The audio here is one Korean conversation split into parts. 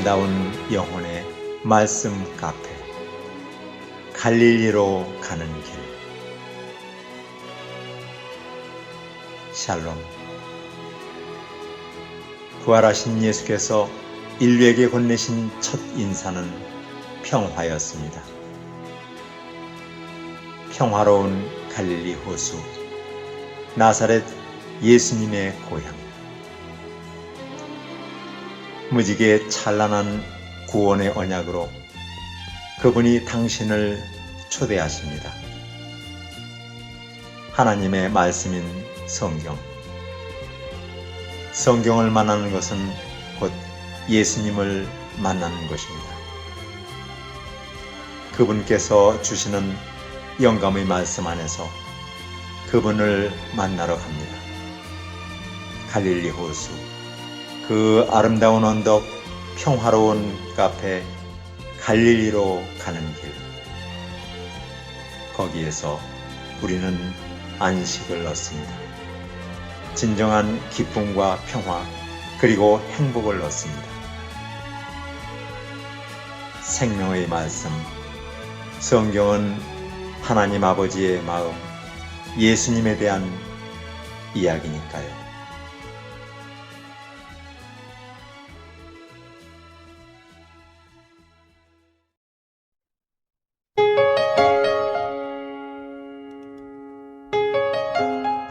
아름다운 영혼의 말씀 카페 갈릴리로 가는 길. 샬롬. 부활하신 예수께서 인류에게 건네신 첫 인사는 평화였습니다. 평화로운 갈릴리 호수, 나사렛 예수님의 고향. 무지개 찬란한 구원의 언약으로 그분이 당신을 초대하십니다. 하나님의 말씀인 성경. 성경을 만나는 것은 곧 예수님을 만나는 것입니다. 그분께서 주시는 영감의 말씀 안에서 그분을 만나러 갑니다. 갈릴리 호수, 그 아름다운 언덕, 평화로운 카페, 갈릴리로 가는 길. 거기에서 우리는 안식을 얻습니다. 진정한 기쁨과 평화, 그리고 행복을 얻습니다. 생명의 말씀, 성경은 하나님 아버지의 마음, 예수님에 대한 이야기니까요.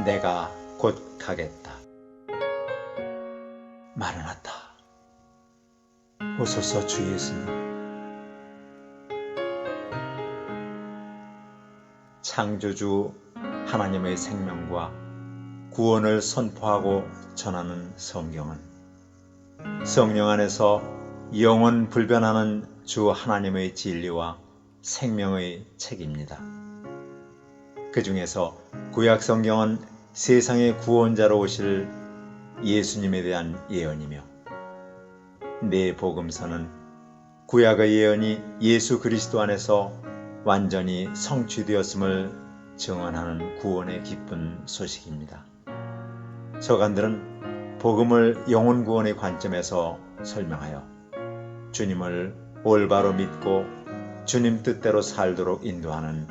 내가 곧 가겠다. 마르나타. 오소서 주 예수님. 창조주 하나님의 생명과 구원을 선포하고 전하는 성경은 성령 안에서 영원 불변하는 주 하나님의 진리와 생명의 책입니다. 그 중에서 구약 성경은 세상의 구원자로 오실 예수님에 대한 예언이며, 내 복음서는 구약의 예언이 예수 그리스도 안에서 완전히 성취되었음을 증언하는 구원의 기쁜 소식입니다. 서간들은 복음을 영혼 구원의 관점에서 설명하여 주님을 올바로 믿고 주님 뜻대로 살도록 인도하는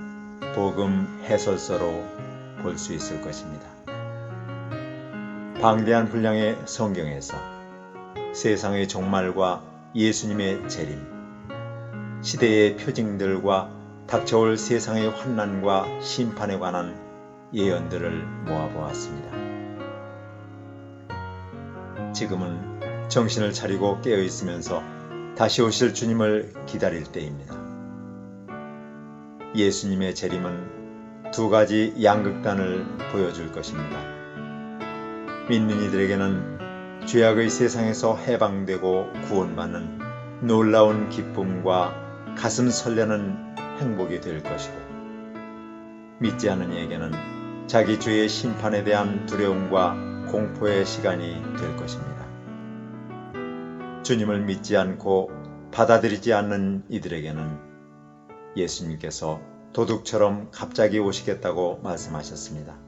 복음 해설서로 볼 수 있을 것입니다. 방대한 분량의 성경에서 세상의 종말과 예수님의 재림, 시대의 표징들과 닥쳐올 세상의 환난과 심판에 관한 예언들을 모아보았습니다. 지금은 정신을 차리고 깨어있으면서 다시 오실 주님을 기다릴 때입니다. 예수님의 재림은 두 가지 양극단을 보여줄 것입니다. 믿는 이들에게는 죄악의 세상에서 해방되고 구원받는 놀라운 기쁨과 가슴 설레는 행복이 될 것이고, 믿지 않는 이에게는 자기 죄의 심판에 대한 두려움과 공포의 시간이 될 것입니다. 주님을 믿지 않고 받아들이지 않는 이들에게는 예수님께서 도둑처럼 갑자기 오시겠다고 말씀하셨습니다.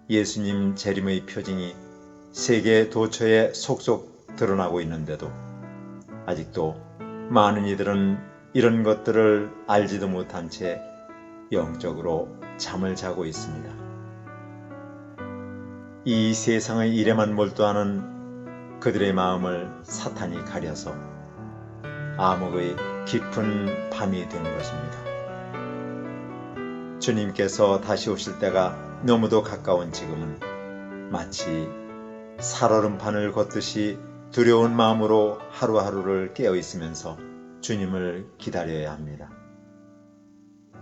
예수님 재림의 표징이 세계 도처에 속속 드러나고 있는데도 아직도 많은 이들은 이런 것들을 알지도 못한 채 영적으로 잠을 자고 있습니다. 이 세상의 일에만 몰두하는 그들의 마음을 사탄이 가려서 암흑의 깊은 밤이 된 것입니다. 주님께서 다시 오실 때가 너무도 가까운 지금은 마치 살얼음판을 걷듯이 두려운 마음으로 하루하루를 깨어있으면서 주님을 기다려야 합니다.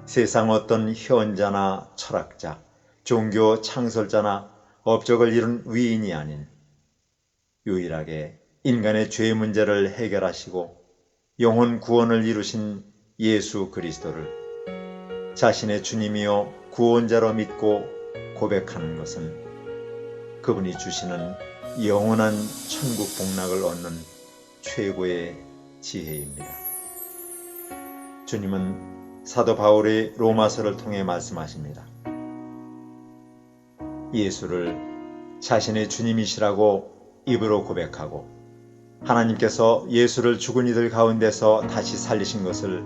세상 어떤 현자나 철학자, 종교 창설자나 업적을 이룬 위인이 아닌 유일하게 인간의 죄 문제를 해결하시고 영혼 구원을 이루신 예수 그리스도를 자신의 주님이요 구원자로 믿고 고백하는 것은 그분이 주시는 영원한 천국 복락을 얻는 최고의 지혜입니다. 주님은 사도 바울의 로마서를 통해 말씀하십니다. 예수를 자신의 주님이시라고 입으로 고백하고 하나님께서 예수를 죽은 이들 가운데서 다시 살리신 것을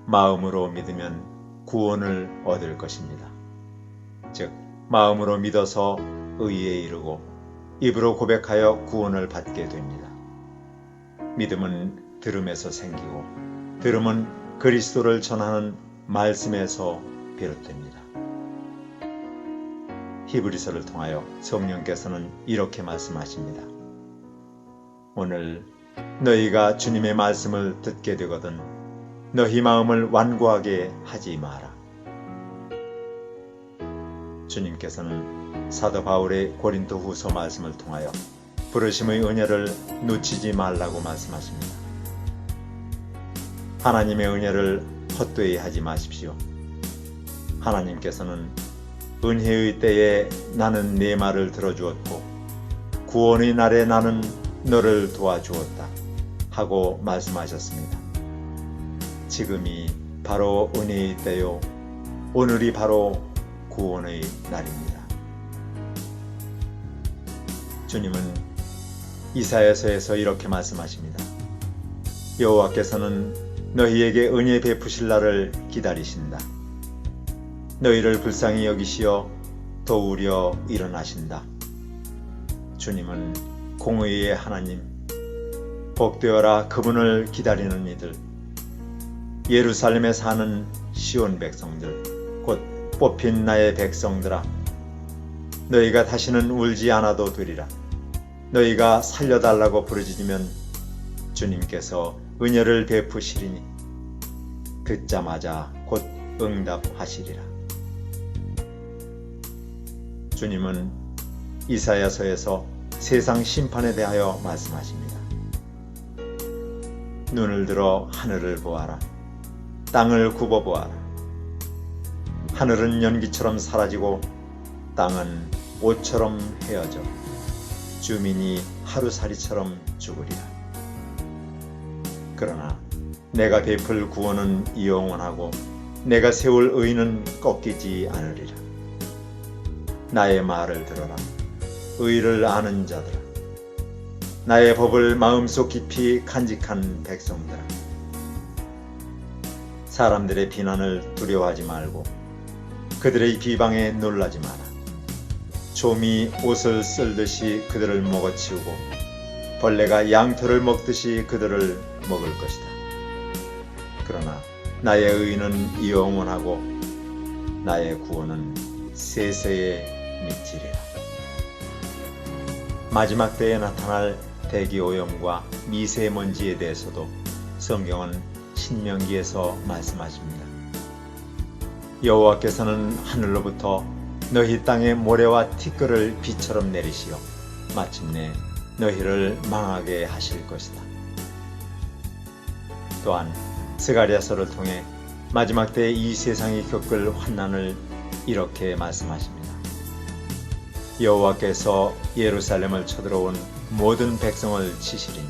마음으로 믿으면 구원을 얻을 것입니다. 즉, 마음으로 믿어서 의에 이르고 입으로 고백하여 구원을 받게 됩니다. 믿음은 들음에서 생기고 들음은 그리스도를 전하는 말씀에서 비롯됩니다. 히브리서를 통하여 성령께서는 이렇게 말씀하십니다. 오늘 너희가 주님의 말씀을 듣게 되거든 너희 마음을 완고하게 하지 마라. 주님께서는 사도 바울의 고린도 후서 말씀을 통하여 부르심의 은혜를 놓치지 말라고 말씀하십니다. 하나님의 은혜를 헛되이 하지 마십시오. 하나님께서는 은혜의 때에 나는 네 말을 들어주었고 구원의 날에 나는 너를 도와주었다 하고 말씀하셨습니다. 지금이 바로 은혜의 때요, 오늘이 바로 구원의 날입니다. 주님은 이사야서에서 이렇게 말씀하십니다. 여호와께서는 너희에게 은혜 베푸실 날을 기다리신다. 너희를 불쌍히 여기시어 도우려 일어나신다. 주님은 공의의 하나님, 복되어라 그분을 기다리는 이들, 예루살렘에 사는 시온 백성들, 곧 뽑힌 나의 백성들아, 너희가 다시는 울지 않아도 되리라. 너희가 살려달라고 부르짖으면 주님께서 은혜를 베푸시리니 듣자마자 곧 응답하시리라. 주님은 이사야서에서 세상 심판에 대하여 말씀하십니다. 눈을 들어 하늘을 보아라. 땅을 굽어보아라. 하늘은 연기처럼 사라지고 땅은 옷처럼 헤어져 주민이 하루살이처럼 죽으리라. 그러나 내가 베풀 구원은 영원하고 내가 세울 의는 꺾이지 않으리라. 나의 말을 들어라. 의를 아는 자들아. 나의 법을 마음속 깊이 간직한 백성들아. 사람들의 비난을 두려워하지 말고 그들의 비방에 놀라지 마라. 좀이 옷을 쓸듯이 그들을 먹어치우고 벌레가 양털을 먹듯이 그들을 먹을 것이다. 그러나 나의 의는 영원하고 나의 구원은 세세에 미치리라. 마지막 때에 나타날 대기오염과 미세먼지에 대해서도 성경은 신명기에서 말씀하십니다. 여호와께서는 하늘로부터 너희 땅에 모래와 티끌을 비처럼 내리시어 마침내 너희를 망하게 하실 것이다. 또한 스가랴서를 통해 마지막 때 이 세상이 겪을 환난을 이렇게 말씀하십니다. 여호와께서 예루살렘을 쳐들어온 모든 백성을 치시리니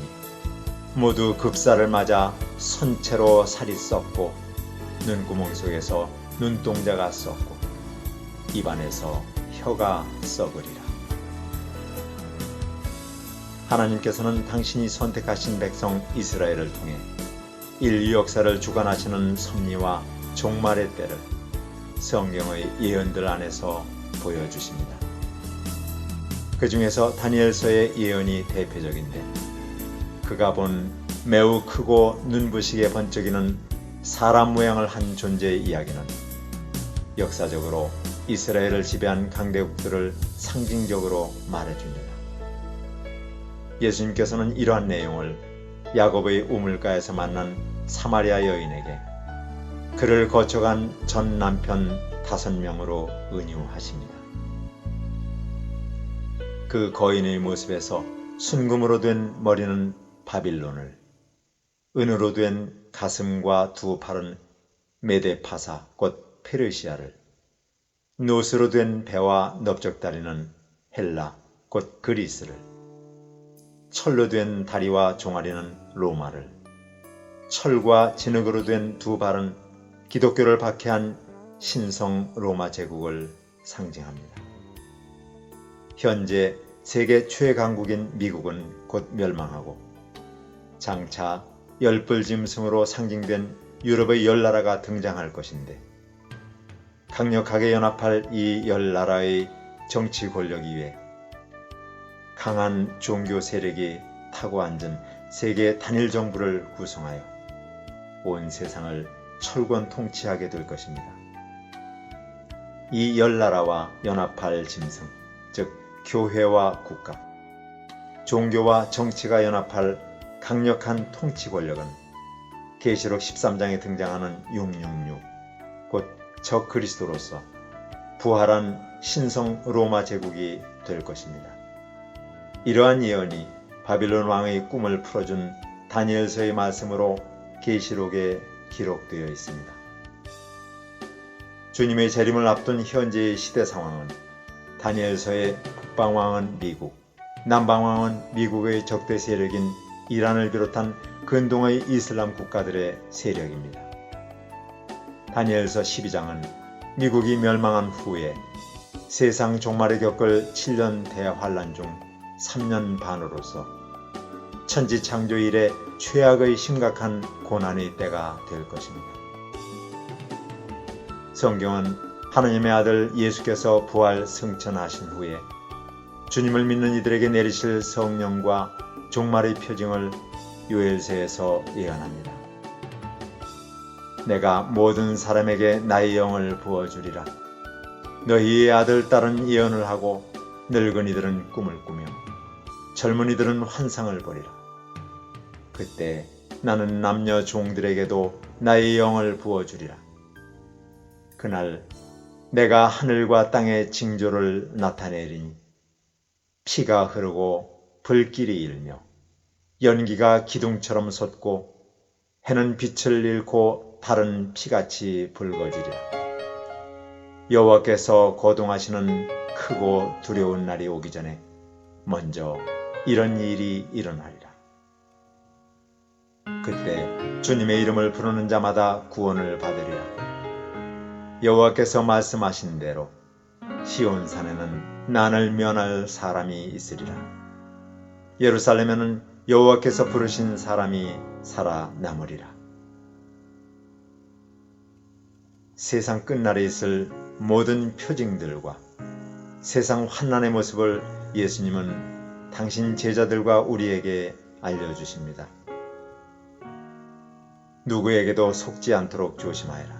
모두 급사를 맞아 선체로 살이 썩고 눈구멍 속에서 눈동자가 썩고 입안에서 혀가 썩으리라. 하나님께서는 당신이 선택하신 백성 이스라엘을 통해 인류 역사를 주관하시는 섭리와 종말의 때를 성경의 예언들 안에서 보여주십니다. 그 중에서 다니엘서의 예언이 대표적인데 그가 본 매우 크고 눈부시게 번쩍이는 사람 모양을 한 존재의 이야기는 역사적으로 이스라엘을 지배한 강대국들을 상징적으로 말해줍니다. 예수님께서는 이러한 내용을 야곱의 우물가에서 만난 사마리아 여인에게 그를 거쳐간 전 남편 5명으로 은유하십니다. 그 거인의 모습에서 순금으로 된 머리는 바빌론을, 은으로 된 가슴과 두 팔은 메데파사 곧 페르시아를, 노스로 된 배와 넓적다리는 헬라 곧 그리스를, 철로 된 다리와 종아리는 로마를, 철과 진흙으로 된 두 발은 기독교를 박해한 신성 로마 제국을 상징합니다. 현재 세계 최강국인 미국은 곧 멸망하고 장차 열불 짐승으로 상징된 유럽의 열 나라가 등장할 것인데 강력하게 연합할 이 열 나라의 정치 권력 위에 강한 종교 세력이 타고 앉은 세계 단일 정부를 구성하여 온 세상을 철권 통치하게 될 것입니다. 이 열 나라와 연합할 짐승, 즉 교회와 국가, 종교와 정치가 연합할 강력한 통치 권력은 계시록 13장에 등장하는 666, 곧 적그리스도로서 부활한 신성 로마 제국이 될 것입니다. 이러한 예언이 바빌론 왕의 꿈을 풀어준 다니엘서의 말씀으로 계시록에 기록되어 있습니다. 주님의 재림을 앞둔 현재의 시대 상황은 다니엘서의 북방왕은 미국, 남방왕은 미국의 적대 세력인 이란을 비롯한 근동의 이슬람 국가들의 세력입니다. 다니엘서 12장은 미국이 멸망한 후에 세상 종말에 겪을 7년 대환란 중 3년 반으로서 천지창조 이래 최악의 심각한 고난의 때가 될 것입니다. 성경은 하나님의 아들 예수께서 부활 승천하신 후에 주님을 믿는 이들에게 내리실 성령과 종말의 표징을 요엘서에서 예언합니다. 내가 모든 사람에게 나의 영을 부어주리라. 너희의 아들 딸은 예언을 하고 늙은이들은 꿈을 꾸며 젊은이들은 환상을 보리라. 그때 나는 남녀 종들에게도 나의 영을 부어주리라. 그날 내가 하늘과 땅의 징조를 나타내리니 피가 흐르고 불길이 일며 연기가 기둥처럼 솟고 해는 빛을 잃고 달은 피같이 붉어지리라. 여호와께서 거동하시는 크고 두려운 날이 오기 전에 먼저 이런 일이 일어나리라. 그때 주님의 이름을 부르는 자마다 구원을 받으리라. 여호와께서 말씀하신 대로 시온산에는 난을 면할 사람이 있으리라. 예루살렘에는 여호와께서 부르신 사람이 살아남으리라. 세상 끝날에 있을 모든 표징들과 세상 환난의 모습을 예수님은 당신 제자들과 우리에게 알려주십니다. 누구에게도 속지 않도록 조심하여라.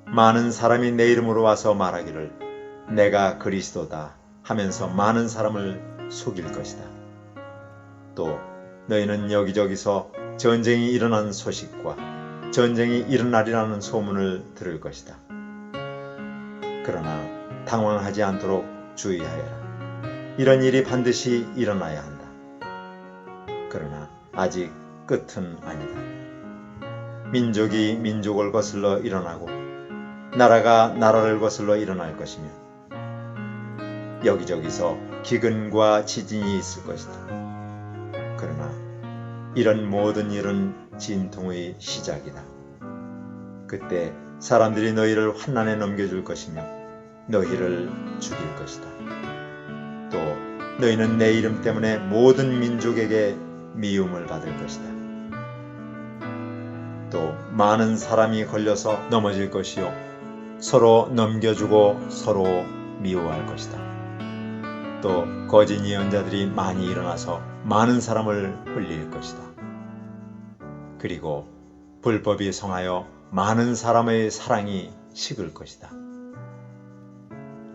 많은 사람이 내 이름으로 와서 말하기를 내가 그리스도다 하면서 많은 사람을 속일 것이다. 또 너희는 여기저기서 전쟁이 일어난 소식과 전쟁이 일어나리라는 소문을 들을 것이다. 그러나 당황하지 않도록 주의하여라. 이런 일이 반드시 일어나야 한다. 그러나 아직 끝은 아니다. 민족이 민족을 거슬러 일어나고 나라가 나라를 거슬러 일어날 것이며 여기저기서 기근과 지진이 있을 것이다. 그러나 이런 모든 일은 진통의 시작이다. 그때 사람들이 너희를 환난에 넘겨줄 것이며 너희를 죽일 것이다. 또 너희는 내 이름 때문에 모든 민족에게 미움을 받을 것이다. 또 많은 사람이 걸려서 넘어질 것이요 서로 넘겨주고 서로 미워할 것이다. 또 거짓 예언자들이 많이 일어나서 많은 사람을 흘릴 것이다. 그리고 불법이 성하여 많은 사람의 사랑이 식을 것이다.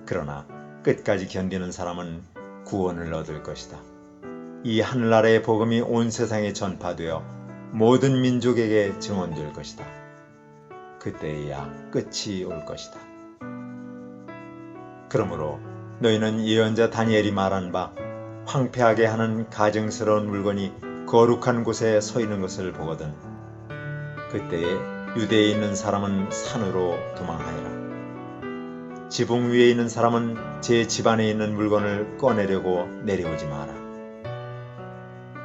그러나 끝까지 견디는 사람은 구원을 얻을 것이다. 이 하늘나라의 복음이 온 세상에 전파되어 모든 민족에게 증언될 것이다. 그때에야 끝이 올 것이다. 그러므로 너희는 예언자 다니엘이 말한 바 황폐하게 하는 가증스러운 물건이 거룩한 곳에 서 있는 것을 보거든 그때에 유대에 있는 사람은 산으로 도망하여라. 지붕 위에 있는 사람은 제 집안에 있는 물건을 꺼내려고 내려오지 마라.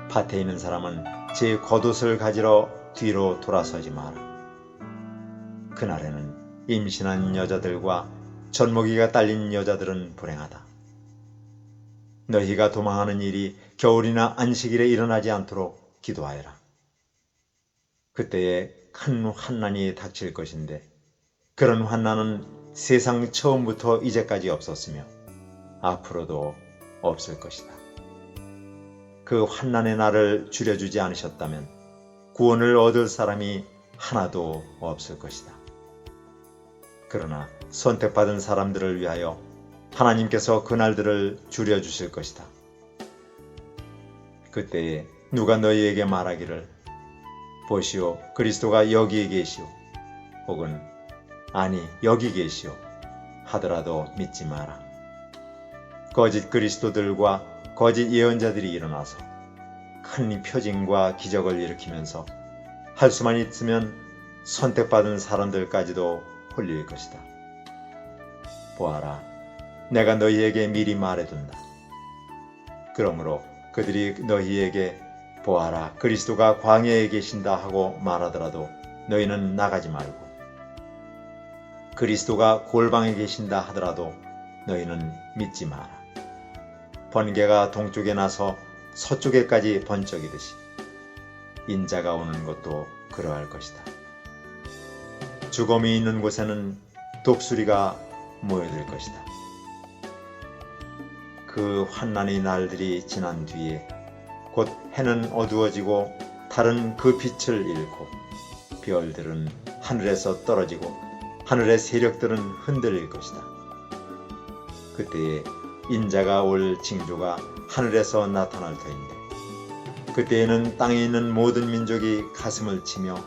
밭에 있는 사람은 제 겉옷을 가지러 뒤로 돌아서지 마라. 그날에는 임신한 여자들과 젖먹이가 딸린 여자들은 불행하다. 너희가 도망하는 일이 겨울이나 안식일에 일어나지 않도록 기도하여라. 그때에 큰 환난이 닥칠 것인데 그런 환난은 세상 처음부터 이제까지 없었으며 앞으로도 없을 것이다. 그 환난의 날을 줄여주지 않으셨다면 구원을 얻을 사람이 하나도 없을 것이다. 그러나 선택받은 사람들을 위하여 하나님께서 그 날들을 줄여주실 것이다. 그때에 누가 너희에게 말하기를 보시오, 그리스도가 여기에 계시오, 혹은 아니 여기 계시오 하더라도 믿지 마라. 거짓 그리스도들과 거짓 예언자들이 일어나서 큰 표징과 기적을 일으키면서 할 수만 있으면 선택받은 사람들까지도 홀릴 것이다. 보아라, 내가 너희에게 미리 말해둔다. 그러므로 그들이 너희에게 보아라, 그리스도가 광야에 계신다 하고 말하더라도 너희는 나가지 말고, 그리스도가 골방에 계신다 하더라도 너희는 믿지 마라. 번개가 동쪽에 나서 서쪽에까지 번쩍이듯이 인자가 오는 것도 그러할 것이다. 죽음이 있는 곳에는 독수리가 모여들 것이다. 그 환난의 날들이 지난 뒤에 곧 해는 어두워지고 달은 그 빛을 잃고 별들은 하늘에서 떨어지고 하늘의 세력들은 흔들릴 것이다. 그때에 인자가 올 징조가 하늘에서 나타날 터인데 그때에는 땅에 있는 모든 민족이 가슴을 치며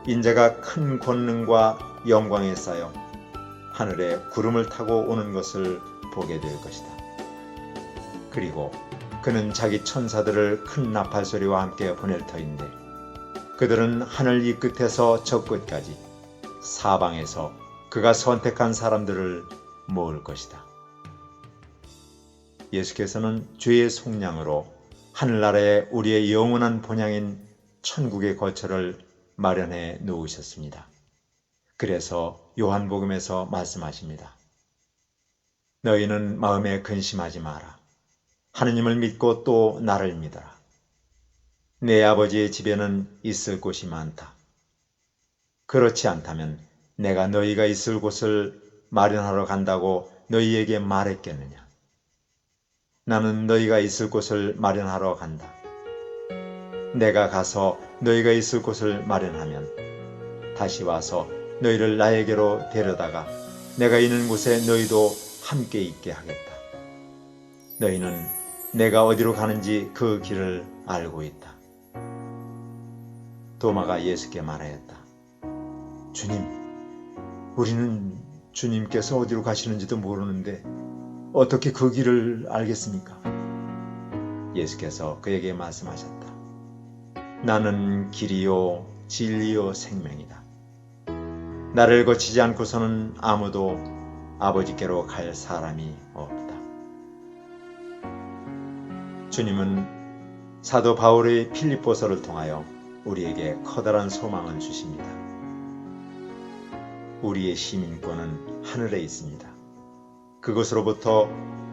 인자가 큰 권능과 영광에 쌓여 하늘에 구름을 타고 오는 것을 보게 될 것이다. 그리고 그는 자기 천사들을 큰 나팔 소리와 함께 보낼 터인데 그들은 하늘 이 끝에서 저 끝까지 사방에서 그가 선택한 사람들을 모을 것이다. 예수께서는 죄의 속량으로 하늘나라에 우리의 영원한 본향인 천국의 거처를 마련해 놓으셨습니다. 그래서 요한복음에서 말씀하십니다. 너희는 마음에 근심하지 마라. 하느님을 믿고 또 나를 믿어라. 내 아버지의 집에는 있을 곳이 많다. 그렇지 않다면 내가 너희가 있을 곳을 마련하러 간다고 너희에게 말했겠느냐. 나는 너희가 있을 곳을 마련하러 간다. 내가 가서 너희가 있을 곳을 마련하면 다시 와서 너희를 나에게로 데려다가 내가 있는 곳에 너희도 함께 있게 하겠다. 너희는 내가 어디로 가는지 그 길을 알고 있다. 도마가 예수께 말하였다. 주님, 우리는 주님께서 어디로 가시는지도 모르는데 어떻게 그 길을 알겠습니까? 예수께서 그에게 말씀하셨다. 나는 길이요 진리요 생명이다. 나를 거치지 않고서는 아무도 아버지께로 갈 사람이 없다. 주님은 사도 바울의 필립보서를 통하여 우리에게 커다란 소망을 주십니다. 우리의 시민권은 하늘에 있습니다. 그것으로부터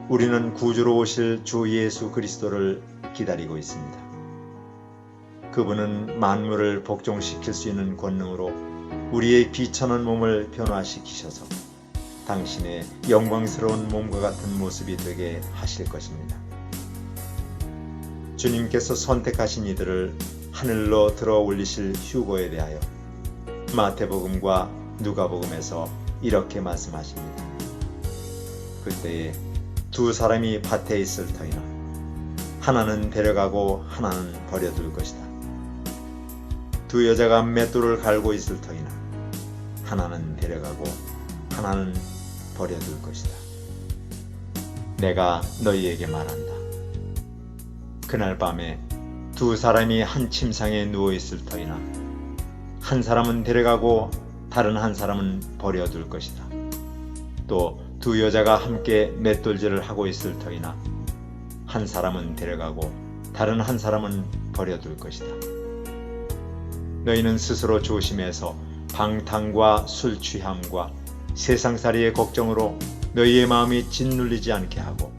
우리는 구주로 오실 주 예수 그리스도를 기다리고 있습니다. 그분은 만물을 복종시킬 수 있는 권능으로 우리의 비천한 몸을 변화시키셔서 당신의 영광스러운 몸과 같은 모습이 되게 하실 것입니다. 주님께서 선택하신 이들을 하늘로 들어 올리실 휴거에 대하여 마태복음과 누가복음에서 이렇게 말씀하십니다. 그때에 두 사람이 밭에 있을 터이나 하나는 데려가고 하나는 버려둘 것이다. 두 여자가 맷돌을 갈고 있을 터이나 하나는 데려가고 하나는 버려둘 것이다. 내가 너희에게 말한다. 그날 밤에 두 사람이 한 침상에 누워 있을 터이나 한 사람은 데려가고 다른 한 사람은 버려둘 것이다. 또 두 여자가 함께 맷돌질을 하고 있을 터이나 한 사람은 데려가고 다른 한 사람은 버려둘 것이다. 너희는 스스로 조심해서 방탕과 술 취함과 세상살이의 걱정으로 너희의 마음이 짓눌리지 않게 하고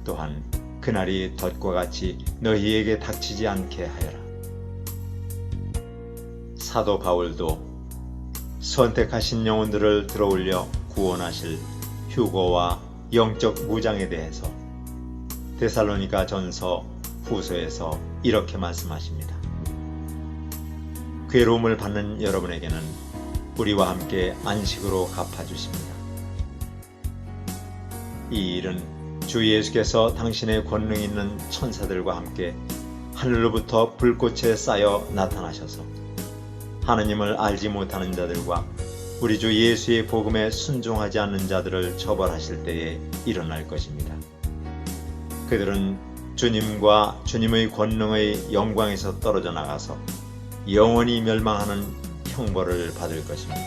또한 그날이 덫과 같이 너희에게 닥치지 않게 하여라. 사도 바울도 선택하신 영혼들을 들어올려 구원하실 휴거와 영적 무장에 대해서 데살로니가 전서 후서에서 이렇게 말씀하십니다. 괴로움을 받는 여러분에게는 우리와 함께 안식으로 갚아주십니다. 이 일은 주 예수께서 당신의 권능 있는 천사들과 함께 하늘로부터 불꽃에 쌓여 나타나셔서 하느님을 알지 못하는 자들과 우리 주 예수의 복음에 순종하지 않는 자들을 처벌하실 때에 일어날 것입니다. 그들은 주님과 주님의 권능의 영광에서 떨어져 나가서 영원히 멸망하는 형벌을 받을 것입니다.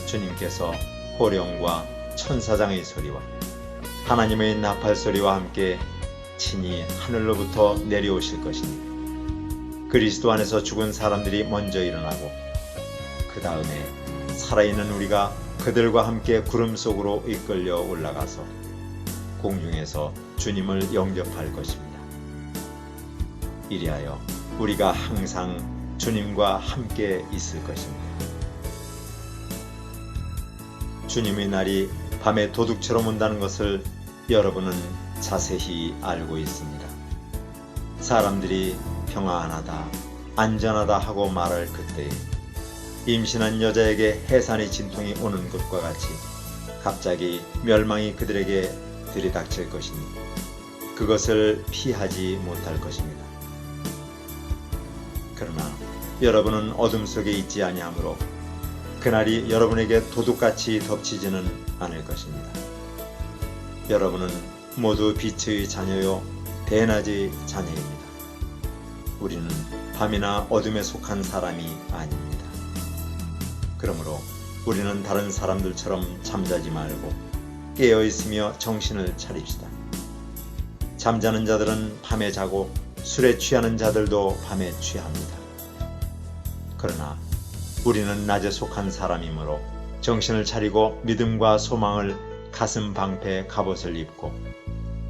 주님께서 호령과 천사장의 소리와 하나님의 나팔 소리와 함께 친히 하늘로부터 내려오실 것이니 그리스도 안에서 죽은 사람들이 먼저 일어나고 그 다음에 살아있는 우리가 그들과 함께 구름 속으로 이끌려 올라가서 공중에서 주님을 영접할 것입니다. 이리하여 우리가 항상 주님과 함께 있을 것입니다. 주님의 날이 밤에 도둑처럼 온다는 것을 여러분은 자세히 알고 있습니다. 사람들이 평안하다, 안전하다 하고 말할 그때에 임신한 여자에게 해산의 진통이 오는 것과 같이 갑자기 멸망이 그들에게 들이닥칠 것이니 그것을 피하지 못할 것입니다. 그러나 여러분은 어둠 속에 있지 아니하므로 그날이 여러분에게 도둑같이 덮치지는 않을 것입니다. 여러분은 모두 빛의 자녀요 대낮의 자녀입니다. 우리는 밤이나 어둠에 속한 사람이 아닙니다. 그러므로 우리는 다른 사람들처럼 잠자지 말고 깨어있으며 정신을 차립시다. 잠자는 자들은 밤에 자고 술에 취하는 자들도 밤에 취합니다. 그러나 우리는 낮에 속한 사람이므로 정신을 차리고 믿음과 소망을 가슴 방패 갑옷을 입고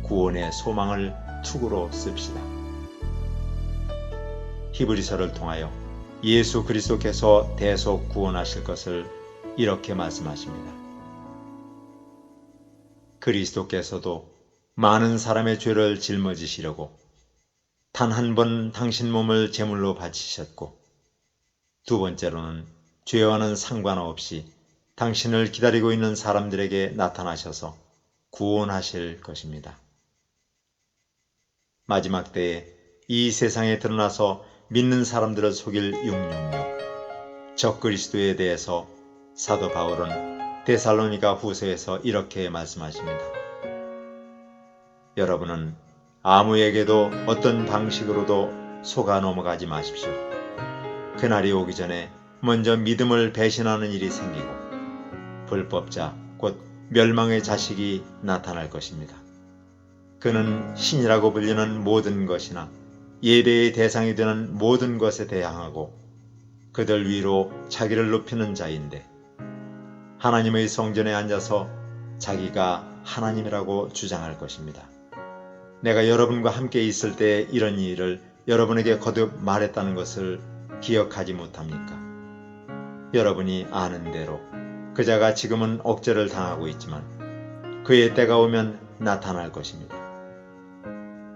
구원의 소망을 투구로 씁시다. 히브리서를 통하여 예수 그리스도께서 대속 구원하실 것을 이렇게 말씀하십니다. 그리스도께서도 많은 사람의 죄를 짊어지시려고 단 한 번 당신 몸을 제물로 바치셨고 두 번째로는 죄와는 상관없이 당신을 기다리고 있는 사람들에게 나타나셔서 구원하실 것입니다. 마지막 때에 이 세상에 드러나서 믿는 사람들을 속일 666 적그리스도에 대해서 사도 바울은 데살로니가 후서에서 이렇게 말씀하십니다. 여러분은 아무에게도 어떤 방식으로도 속아 넘어가지 마십시오. 그날이 오기 전에 먼저 믿음을 배신하는 일이 생기고 불법자 곧 멸망의 자식이 나타날 것입니다. 그는 신이라고 불리는 모든 것이나 예배의 대상이 되는 모든 것에 대항하고 그들 위로 자기를 높이는 자인데 하나님의 성전에 앉아서 자기가 하나님이라고 주장할 것입니다. 내가 여러분과 함께 있을 때 이런 일을 여러분에게 거듭 말했다는 것을 기억하지 못합니까? 여러분이 아는 대로 그자가 지금은 억제를 당하고 있지만 그의 때가 오면 나타날 것입니다.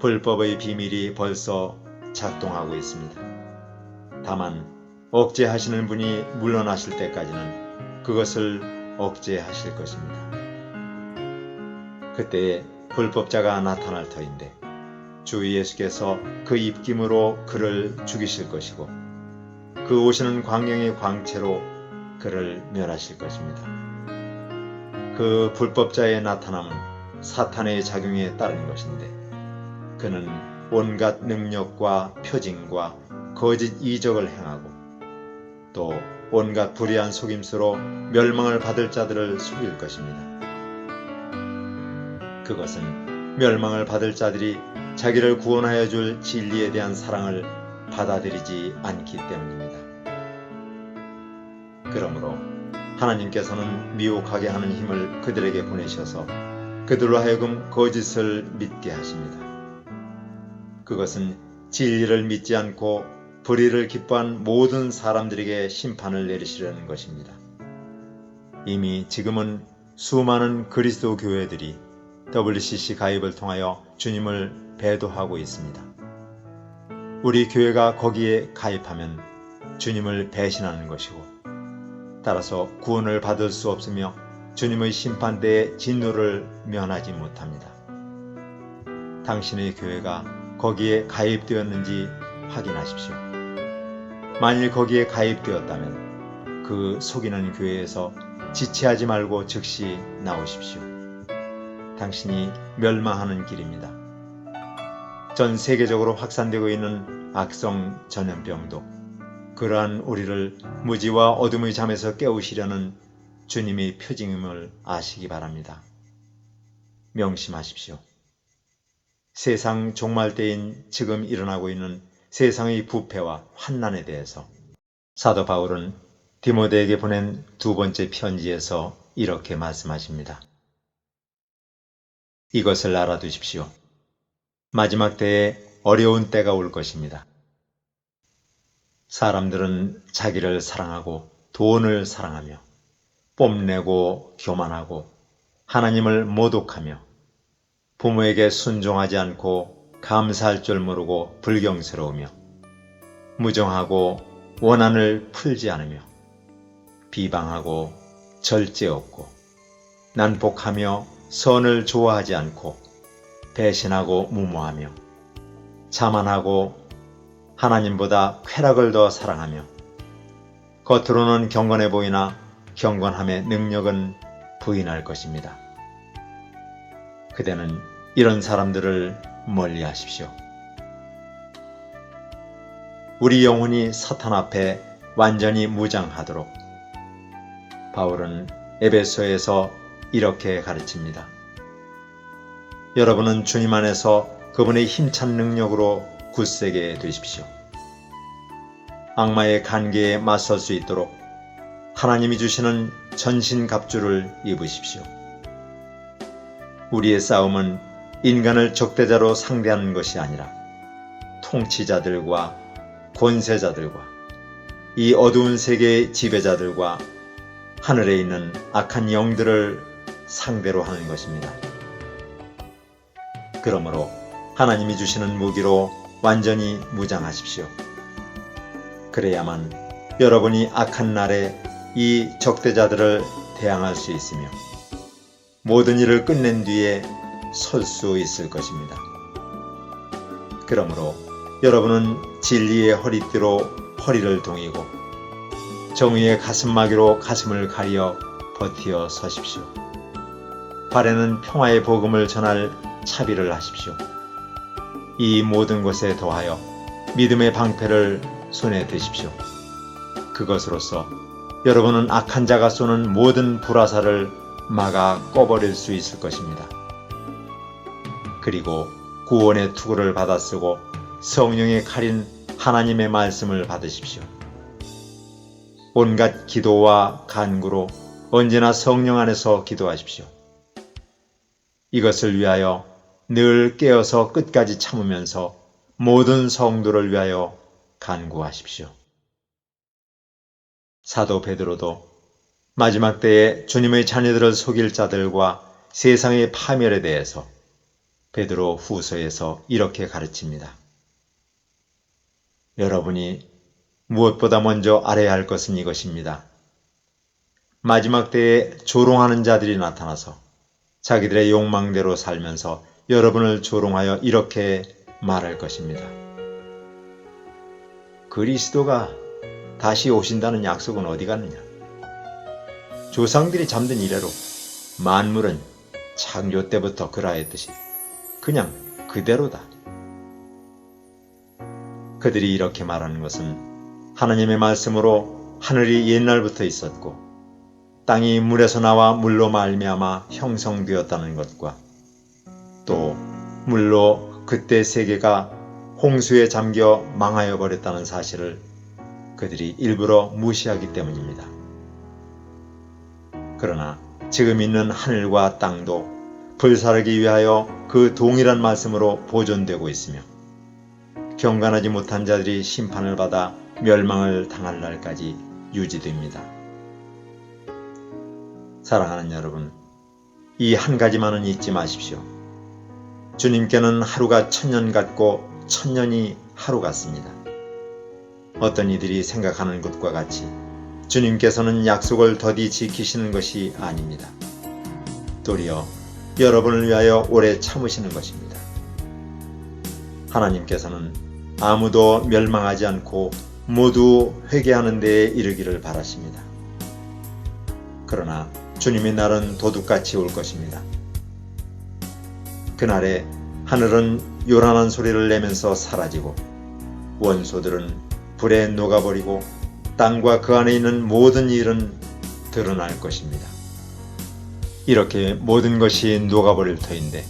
불법의 비밀이 벌써 작동하고 있습니다. 다만 억제하시는 분이 물러나실 때까지는 그것을 억제하실 것입니다. 그때에 불법자가 나타날 터인데 주 예수께서 그 입김으로 그를 죽이실 것이고 그 오시는 광명의 광채로 그를 멸하실 것입니다. 그 불법자의 나타남은 사탄의 작용에 따른 것인데 그는 온갖 능력과 표징과 거짓 이적을 행하고 또 온갖 불의한 속임수로 멸망을 받을 자들을 속일 것입니다. 그것은 멸망을 받을 자들이 자기를 구원하여 줄 진리에 대한 사랑을 받아들이지 않기 때문입니다. 그러므로 하나님께서는 미혹하게 하는 힘을 그들에게 보내셔서 그들로 하여금 거짓을 믿게 하십니다. 그것은 진리를 믿지 않고 불의를 기뻐한 모든 사람들에게 심판을 내리시려는 것입니다. 이미 지금은 수많은 그리스도 교회들이 WCC 가입을 통하여 주님을 배도하고 있습니다. 우리 교회가 거기에 가입하면 주님을 배신하는 것이고, 따라서 구원을 받을 수 없으며 주님의 심판대의 진노를 면하지 못합니다. 당신의 교회가 거기에 가입되었는지 확인하십시오. 만일 거기에 가입되었다면 그 속이는 교회에서 지체하지 말고 즉시 나오십시오. 당신이 멸망하는 길입니다. 전 세계적으로 확산되고 있는 악성 전염병도 그러한 우리를 무지와 어둠의 잠에서 깨우시려는 주님의 표징임을 아시기 바랍니다. 명심하십시오. 세상 종말 때인 지금 일어나고 있는 세상의 부패와 환난에 대해서 사도 바울은 디모데에게 보낸 두 번째 편지에서 이렇게 말씀하십니다. 이것을 알아두십시오. 마지막 때에 어려운 때가 올 것입니다. 사람들은 자기를 사랑하고 돈을 사랑하며 뽐내고 교만하고 하나님을 모독하며 부모에게 순종하지 않고 감사할 줄 모르고 불경스러우며 무정하고 원한을 풀지 않으며 비방하고 절제 없고 난폭하며 선을 좋아하지 않고 배신하고 무모하며 자만하고 하나님보다 쾌락을 더 사랑하며 겉으로는 경건해 보이나 경건함의 능력은 부인할 것입니다. 그대는 이런 사람들을 멀리 하십시오. 우리 영혼이 사탄 앞에 완전히 무장하도록 바울은 에베소에서 이렇게 가르칩니다. 여러분은 주님 안에서 그분의 힘찬 능력으로 굳세게 되십시오. 악마의 간계에 맞설 수 있도록 하나님이 주시는 전신갑주를 입으십시오. 우리의 싸움은 인간을 적대자로 상대하는 것이 아니라 통치자들과 권세자들과 이 어두운 세계의 지배자들과 하늘에 있는 악한 영들을 상대로 하는 것입니다. 그러므로 하나님이 주시는 무기로 완전히 무장하십시오. 그래야만 여러분이 악한 날에 이 적대자들을 대항할 수 있으며 모든 일을 끝낸 뒤에 설 수 있을 것입니다. 그러므로 여러분은 진리의 허리띠로 허리를 동이고 정의의 가슴막이로 가슴을 가려 버티어 서십시오. 발에는 평화의 복음을 전할 차비를 하십시오. 이 모든 것에 더하여 믿음의 방패를 손에 드십시오. 그것으로서 여러분은 악한 자가 쏘는 모든 불화살을 막아 꺼버릴 수 있을 것입니다. 그리고 구원의 투구를 받아 쓰고 성령의 칼인 하나님의 말씀을 받으십시오. 온갖 기도와 간구로 언제나 성령 안에서 기도하십시오. 이것을 위하여 늘 깨어서 끝까지 참으면서 모든 성도를 위하여 간구하십시오. 사도 베드로도 마지막 때에 주님의 자녀들을 속일 자들과 세상의 파멸에 대해서 베드로 후서에서 이렇게 가르칩니다. 여러분이 무엇보다 먼저 알아야 할 것은 이것입니다. 마지막 때에 조롱하는 자들이 나타나서 자기들의 욕망대로 살면서 여러분을 조롱하여 이렇게 말할 것입니다. 그리스도가 다시 오신다는 약속은 어디 갔느냐? 조상들이 잠든 이래로 만물은 창조 때부터 그라했듯이 그냥 그대로다. 그들이 이렇게 말하는 것은 하나님의 말씀으로 하늘이 옛날부터 있었고 땅이 물에서 나와 물로 말미암아 형성되었다는 것과 또 물로 그때 세계가 홍수에 잠겨 망하여 버렸다는 사실을 그들이 일부러 무시하기 때문입니다. 그러나 지금 있는 하늘과 땅도 불사르기 위하여 그 동일한 말씀으로 보존되고 있으며 경건하지 못한 자들이 심판을 받아 멸망을 당할 날까지 유지됩니다. 사랑하는 여러분, 이 한 가지만은 잊지 마십시오. 주님께는 하루가 천년 같고 천년이 하루 같습니다. 어떤 이들이 생각하는 것과 같이 주님께서는 약속을 더디 지키시는 것이 아닙니다. 도리어 여러분을 위하여 오래 참으시는 것입니다. 하나님께서는 아무도 멸망하지 않고 모두 회개하는 데에 이르기를 바라십니다. 그러나 주님의 날은 도둑같이 올 것입니다. 그날에 하늘은 요란한 소리를 내면서 사라지고 원소들은 불에 녹아버리고 땅과 그 안에 있는 모든 일은 드러날 것입니다. 이렇게 모든 것이 녹아버릴 터인데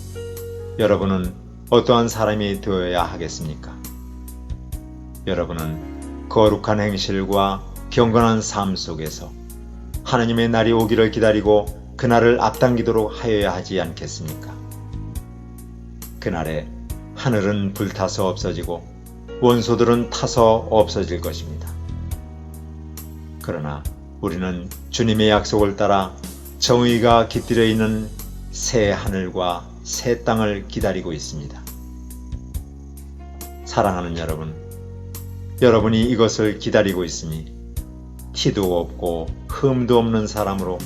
여러분은 어떠한 사람이 되어야 하겠습니까? 여러분은 거룩한 행실과 경건한 삶 속에서 하나님의 날이 오기를 기다리고 그날을 앞당기도록 하여야 하지 않겠습니까? 그날에 하늘은 불타서 없어지고 원소들은 타서 없어질 것입니다. 그러나 우리는 주님의 약속을 따라 정의가 깃들여 있는 새 하늘과 새 땅을 기다리고 있습니다. 사랑하는 여러분, 여러분이 이것을 기다리고 있으니 티도 없고 흠도 없는 사람으로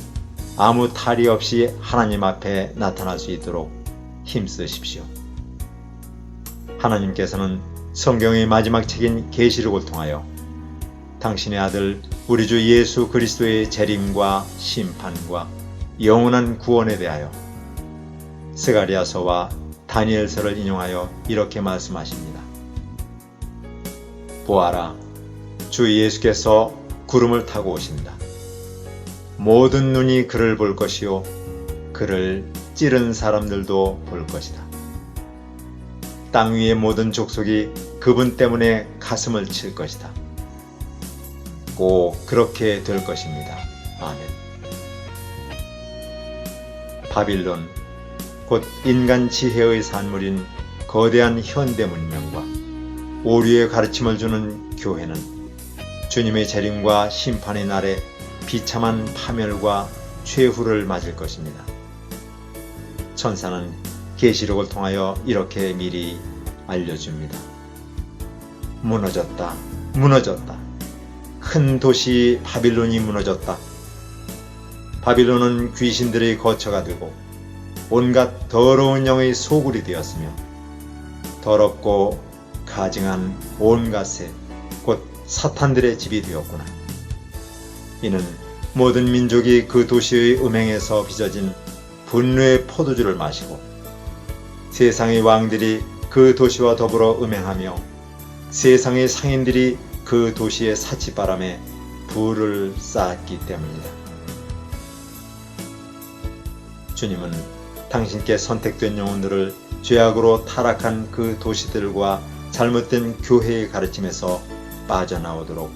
아무 탈이 없이 하나님 앞에 나타날 수 있도록 힘쓰십시오. 하나님께서는 성경의 마지막 책인 계시록을 통하여 당신의 아들 우리 주 예수 그리스도의 재림과 심판과 영원한 구원에 대하여 스가랴서와 다니엘서를 인용하여 이렇게 말씀하십니다. 보아라, 주 예수께서 구름을 타고 오신다. 모든 눈이 그를 볼 것이요 그를 찌른 사람들도 볼 것이다. 땅 위의 모든 족속이 그분 때문에 가슴을 칠 것이다. 꼭 그렇게 될 것입니다. 아멘. 바빌론, 곧 인간 지혜의 산물인 거대한 현대 문명과 오류의 가르침을 주는 교회는 주님의 재림과 심판의 날에 비참한 파멸과 최후를 맞을 것입니다. 천사는 계시록을 통하여 이렇게 미리 알려줍니다. 무너졌다, 무너졌다. 큰 도시 바빌론이 무너졌다. 바빌론은 귀신들의 거처가 되고 온갖 더러운 영의 소굴이 되었으며 더럽고 가증한 온갖 새, 곧 사탄들의 집이 되었구나. 이는 모든 민족이 그 도시의 음행에서 빚어진 분노의 포도주를 마시고 세상의 왕들이 그 도시와 더불어 음행하며 세상의 상인들이 그 도시의 사치바람에 불을 쌓았기 때문이다. 주님은 당신께 선택된 영혼들을 죄악으로 타락한 그 도시들과 잘못된 교회의 가르침에서 빠져나오도록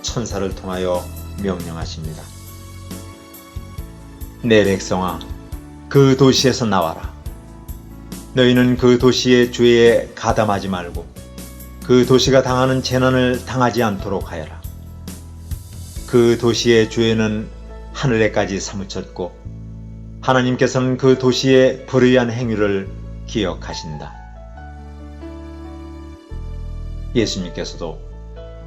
천사를 통하여 명령하십니다. 내 백성아, 그 도시에서 나와라. 너희는 그 도시의 죄에 가담하지 말고 그 도시가 당하는 재난을 당하지 않도록 하여라. 그 도시의 죄는 하늘에까지 사무쳤고 하나님께서는 그 도시의 불의한 행위를 기억하신다. 예수님께서도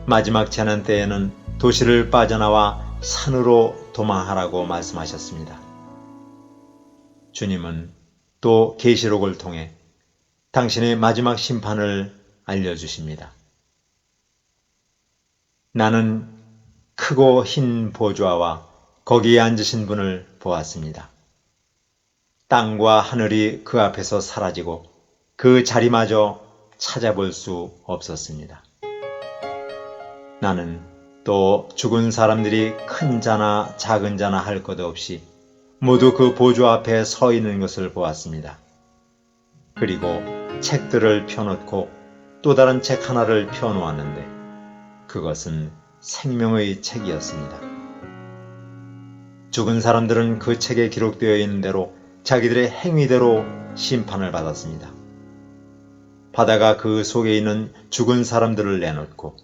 마지막 재난 때에는 도시를 빠져나와 산으로 도망하라고 말씀하셨습니다. 주님은 또 계시록을 통해 당신의 마지막 심판을 알려주십니다. 나는 크고 흰 보좌와 거기에 앉으신 분을 보았습니다. 땅과 하늘이 그 앞에서 사라지고 그 자리마저 찾아볼 수 없었습니다. 나는 또 죽은 사람들이 큰 자나 작은 자나 할 것 없이 모두 그 보좌 앞에 서 있는 것을 보았습니다. 그리고 책들을 펴놓고 또 다른 책 하나를 펴놓았는데 그것은 생명의 책이었습니다. 죽은 사람들은 그 책에 기록되어 있는 대로 자기들의 행위대로 심판을 받았습니다. 바다가 그 속에 있는 죽은 사람들을 내놓고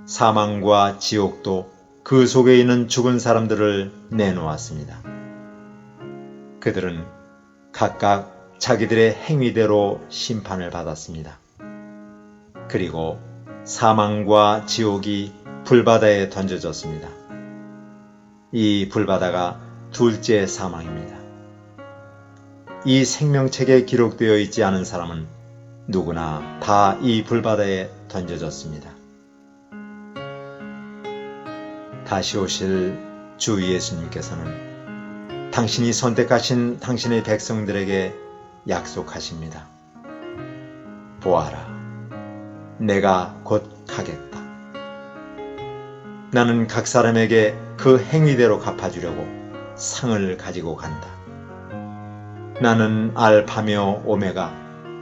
사망과 지옥도 그 속에 있는 죽은 사람들을 내놓았습니다. 그들은 각각 자기들의 행위대로 심판을 받았습니다. 그리고 사망과 지옥이 불바다에 던져졌습니다. 이 불바다가 둘째 사망입니다. 이 생명책에 기록되어 있지 않은 사람은 누구나 다 이 불바다에 던져졌습니다. 다시 오실 주 예수님께서는 당신이 선택하신 당신의 백성들에게 약속하십니다. 보아라, 내가 곧 가겠다. 나는 각 사람에게 그 행위대로 갚아주려고 상을 가지고 간다. 나는 알파며 오메가,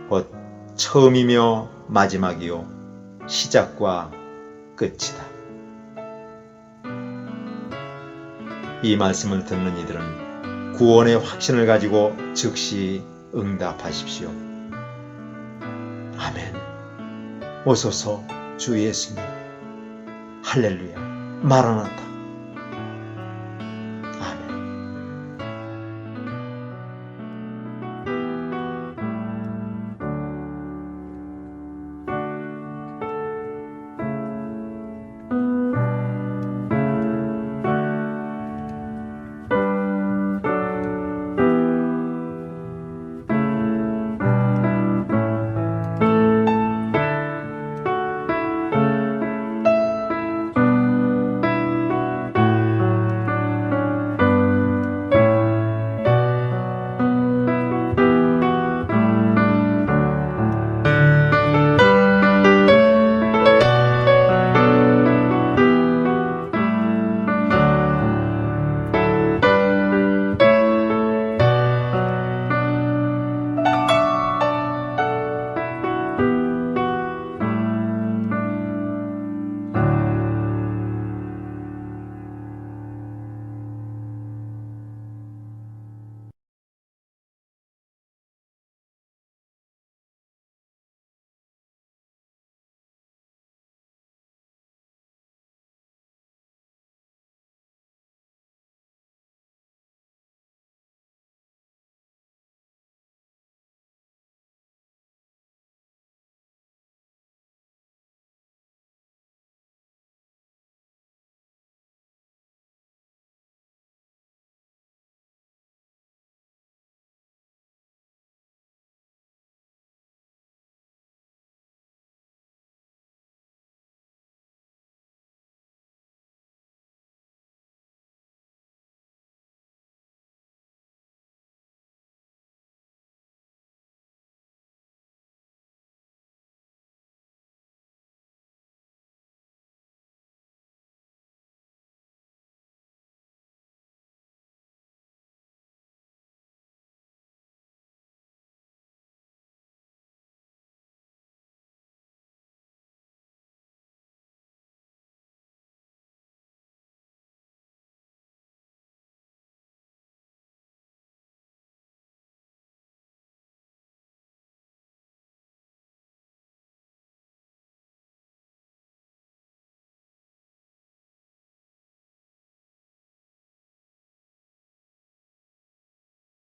곧 처음이며 마지막이요 시작과 끝이다. 이 말씀을 듣는 이들은 구원의 확신을 가지고 즉시 응답하십시오. 아멘. 오소서 주 예수님. 할렐루야. 마라나타.